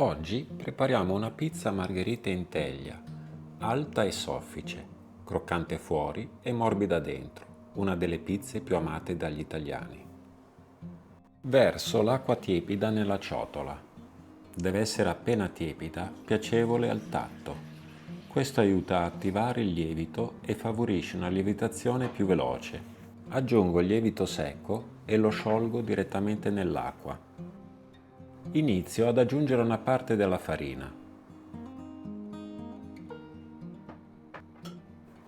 Oggi prepariamo una pizza margherita in teglia, alta e soffice, croccante fuori e morbida dentro, una delle pizze più amate dagli italiani. Verso l'acqua tiepida nella ciotola. Deve essere appena tiepida, piacevole al tatto. Questo aiuta a attivare il lievito e favorisce una lievitazione più veloce. Aggiungo il lievito secco e lo sciolgo direttamente nell'acqua. Inizio ad aggiungere una parte della farina.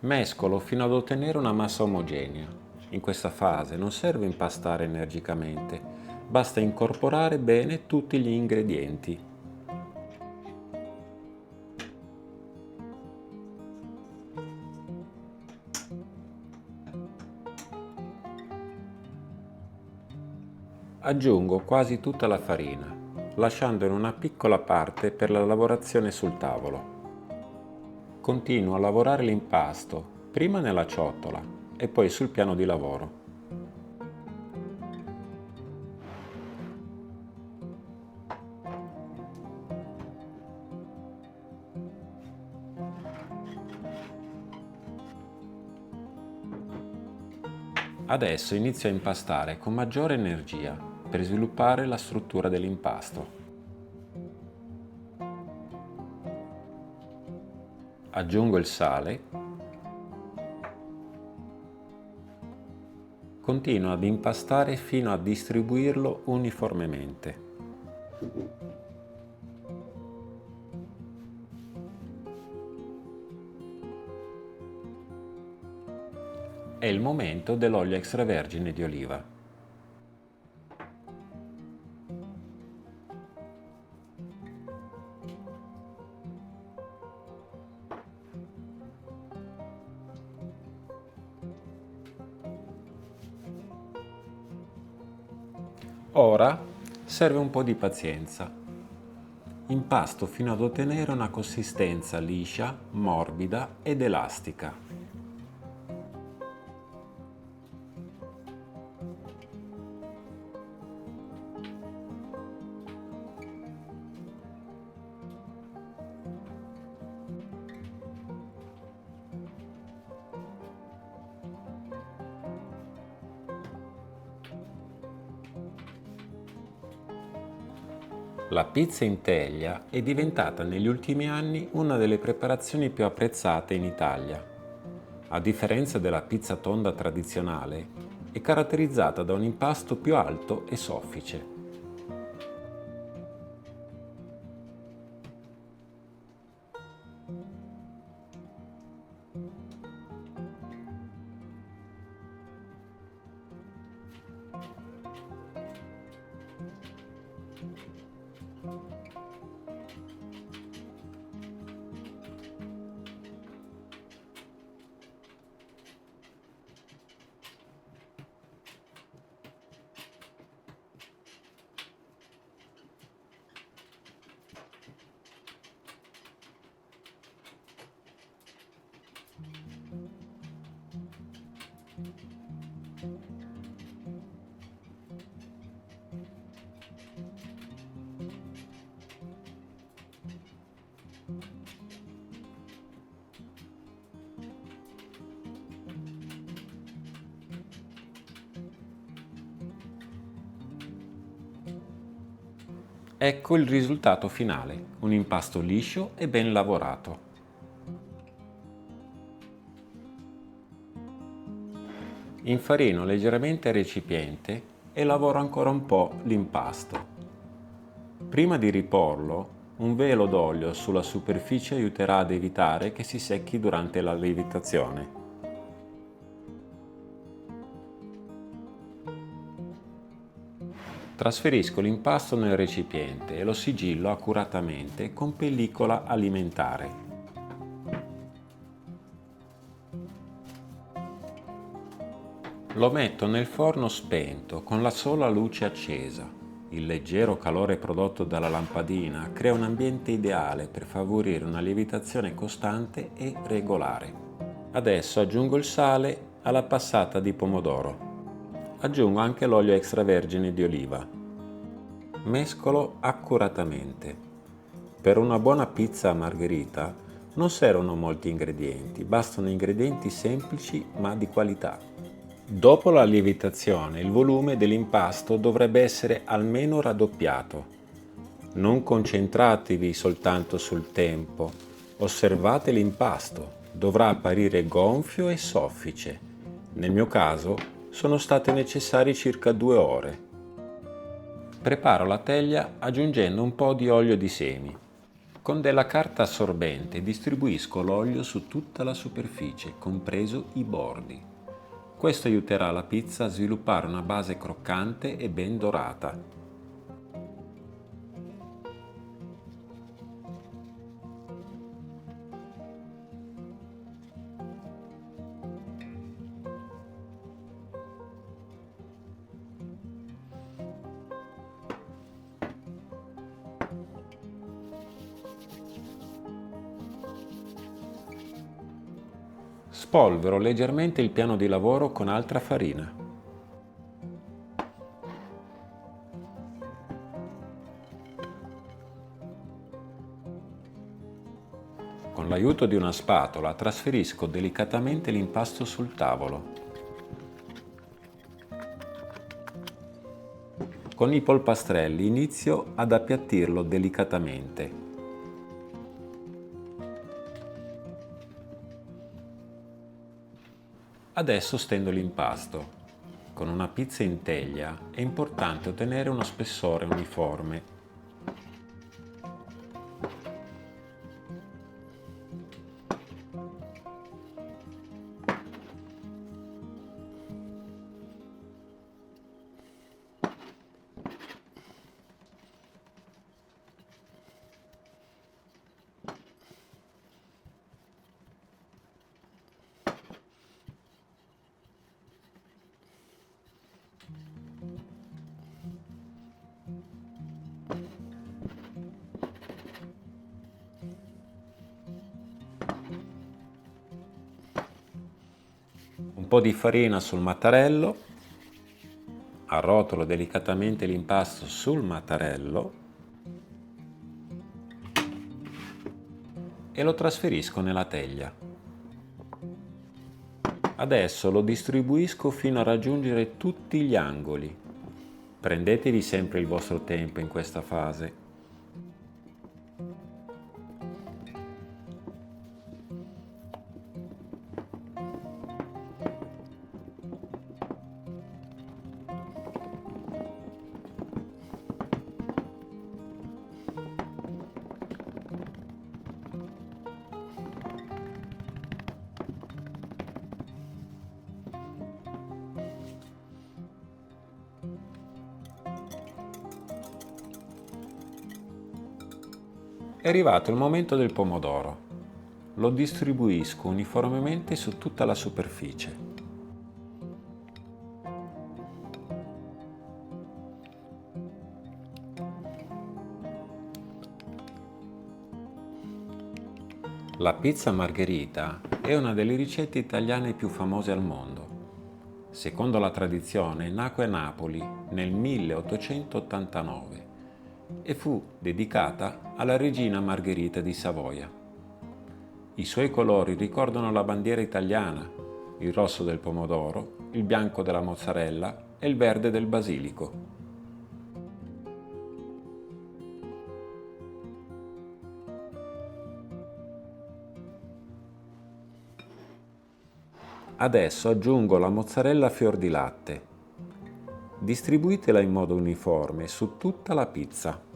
Mescolo fino ad ottenere una massa omogenea. In questa fase non serve impastare energicamente, basta incorporare bene tutti gli ingredienti. Aggiungo quasi tutta la farina, lasciandone una piccola parte per la lavorazione sul tavolo. Continuo a lavorare l'impasto, prima nella ciotola e poi sul piano di lavoro. Adesso inizio a impastare con maggiore energia per sviluppare la struttura dell'impasto. Aggiungo il sale. Continuo ad impastare fino a distribuirlo uniformemente. È il momento dell'olio extravergine di oliva. Ora serve un po' di pazienza. Impasto fino ad ottenere una consistenza liscia, morbida ed elastica. La pizza in teglia è diventata negli ultimi anni una delle preparazioni più apprezzate in Italia. A differenza della pizza tonda tradizionale, è caratterizzata da un impasto più alto e soffice. Ecco il risultato finale, un impasto liscio e ben lavorato. Infarino leggermente il recipiente e lavoro ancora un po' l'impasto. Prima di riporlo, un velo d'olio sulla superficie aiuterà ad evitare che si secchi durante la lievitazione. Trasferisco l'impasto nel recipiente e lo sigillo accuratamente con pellicola alimentare. Lo metto nel forno spento con la sola luce accesa. Il leggero calore prodotto dalla lampadina crea un ambiente ideale per favorire una lievitazione costante e regolare. Adesso aggiungo il sale alla passata di pomodoro. Aggiungo anche l'olio extravergine di oliva. Mescolo accuratamente. Per una buona pizza a margherita non servono molti ingredienti, bastano ingredienti semplici ma di qualità. Dopo la lievitazione, il volume dell'impasto dovrebbe essere almeno raddoppiato. Non concentratevi soltanto sul tempo, osservate l'impasto, dovrà apparire gonfio e soffice. Nel mio caso sono state necessarie circa 2 ore. Preparo la teglia aggiungendo un po' di olio di semi. Con della carta assorbente distribuisco l'olio su tutta la superficie, compreso i bordi. Questo aiuterà la pizza a sviluppare una base croccante e ben dorata. Spolvero leggermente il piano di lavoro con altra farina. Con l'aiuto di una spatola trasferisco delicatamente l'impasto sul tavolo. Con i polpastrelli inizio ad appiattirlo delicatamente. Adesso stendo l'impasto. Con una pizza in teglia è importante ottenere uno spessore uniforme. Un po' di farina sul mattarello, arrotolo delicatamente l'impasto sul mattarello e lo trasferisco nella teglia. Adesso lo distribuisco fino a raggiungere tutti gli angoli. Prendetevi sempre il vostro tempo in questa fase. È arrivato il momento del pomodoro. Lo distribuisco uniformemente su tutta la superficie. La pizza margherita è una delle ricette italiane più famose al mondo. Secondo la tradizione nacque a Napoli nel 1889 e fu dedicata alla regina Margherita di Savoia. I suoi colori ricordano la bandiera italiana, il rosso del pomodoro, il bianco della mozzarella e il verde del basilico. Adesso aggiungo la mozzarella a fior di latte. Distribuitela in modo uniforme su tutta la pizza.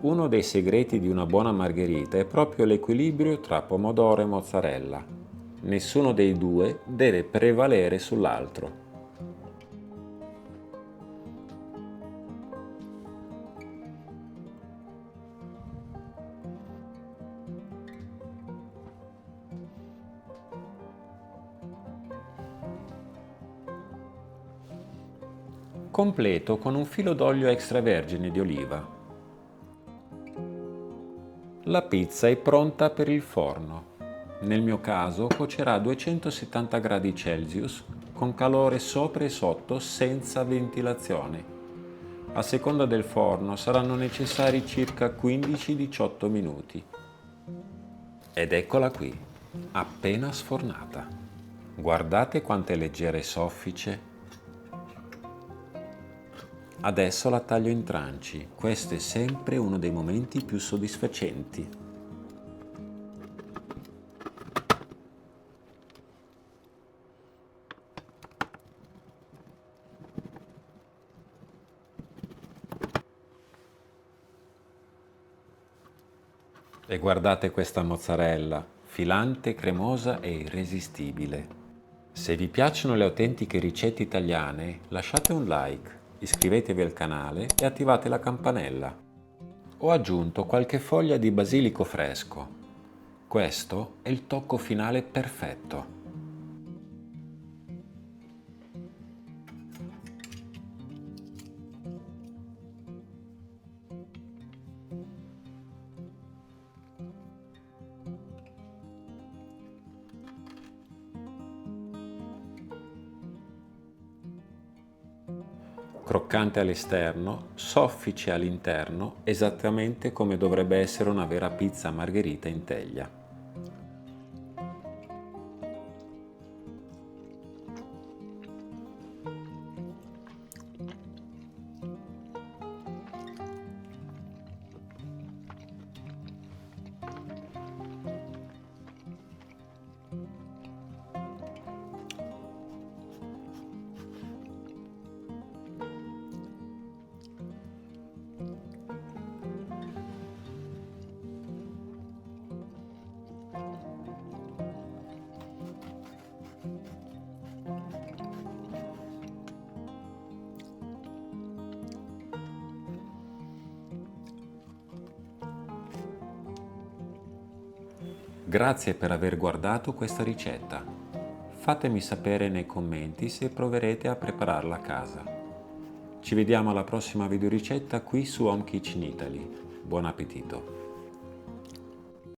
Uno dei segreti di una buona margherita è proprio l'equilibrio tra pomodoro e mozzarella. Nessuno dei due deve prevalere sull'altro. Completo con un filo d'olio extravergine di oliva. La pizza è pronta per il forno. Nel mio caso cuocerà a 270 gradi Celsius con calore sopra e sotto senza ventilazione. A seconda del forno saranno necessari circa 15-18 minuti. Ed eccola qui, appena sfornata. Guardate quanto è leggera e soffice. Adesso la taglio in tranci. Questo è sempre uno dei momenti più soddisfacenti. E guardate questa mozzarella, filante, cremosa e irresistibile. Se vi piacciono le autentiche ricette italiane, lasciate un like, iscrivetevi al canale e attivate la campanella. Ho aggiunto qualche foglia di basilico fresco. Questo è il tocco finale perfetto. Croccante all'esterno, soffice all'interno, esattamente come dovrebbe essere una vera pizza margherita in teglia. Grazie per aver guardato questa ricetta. Fatemi sapere nei commenti se proverete a prepararla a casa. Ci vediamo alla prossima videoricetta qui su Home Kitchen Italy. Buon appetito!